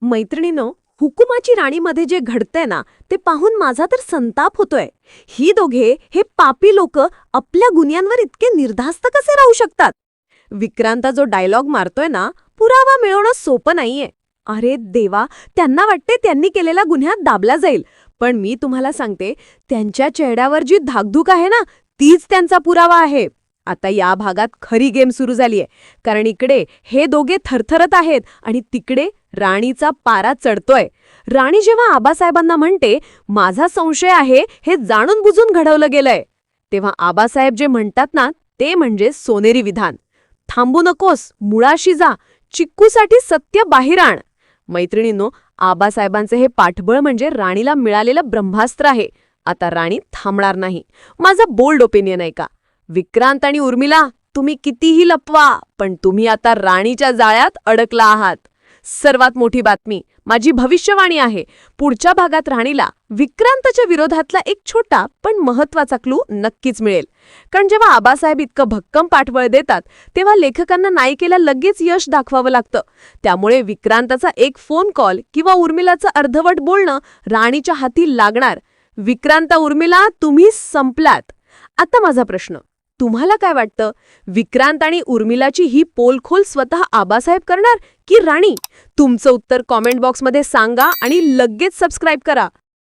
मैत्रिणीनो, हुकुमाची राणीमध्ये जे घडतंय ना ते पाहून माझा तर संताप होतोय. ही दोघे हे पापी लोक आपल्या गुन्ह्यांवर इतके निर्धास्त कसे राहू शकतात? विक्रांता जो डायलॉग मारतोय ना, पुरावा मिळवणं सोपं नाहीये. अरे देवा, त्यांना वाटते त्यांनी केलेला गुन्हा दाबला जाईल, पण मी तुम्हाला सांगते, त्यांच्या चेहऱ्यावर जी धाकधूक आहे ना, तीच त्यांचा पुरावा आहे. आता या भागात खरी गेम सुरू झालीये, कारण इकडे हे दोघे थरथरत आहेत आणि तिकडे राणीचा पारा चढतोय. राणी जेव्हा आबासाहेबांना म्हणते, माझा संशय आहे हे जाणून बुजून घडवलं गेलंय, तेव्हा आबासाहेब जे म्हणतात ना, ते म्हणजे सोनेरी विधान. थांबू नकोस, मुळाशी जा, चिक्कूसाठी सत्य बाहेर आण. मैत्रिणींनो, आबासाहेबांचे हे पाठबळ म्हणजे राणीला मिळालेलं ब्रह्मास्त्र आहे. आता राणी थांबणार नाही. माझा बोल्ड ओपिनियन आहे का? विक्रांत आणि उर्मिला, तुम्ही कितीही लपवा, पण तुम्ही आता राणीच्या जाळ्यात अडकला आहात. सर्वात मोठी बातमी, माझी भविष्यवाणी आहे. पुढच्या भागात राणीला विक्रांतच्या विरोधातला एक छोटा पण महत्वाचा क्लू नक्कीच मिळेल. कारण जेव्हा आबासाहेब इतकं भक्कम पाठबळ देतात, तेव्हा लेखकांना नायिकेला लगेच यश दाखवावं लागतं. त्यामुळे विक्रांताचा एक फोन कॉल किंवा उर्मिलाचं अर्धवट बोलणं राणीच्या हाती लागणार. विक्रांत, उर्मिला, तुम्ही संपलात. आता माझा प्रश्न, तुम्हाला काय वाटतं? विक्रांत आणि उर्मिलाची ही पोलखोल स्वतः आबासाहेब करणार की राणी? तुमचं उत्तर कॉमेंट बॉक्समध्ये सांगा आणि लगेच सबस्क्राईब करा.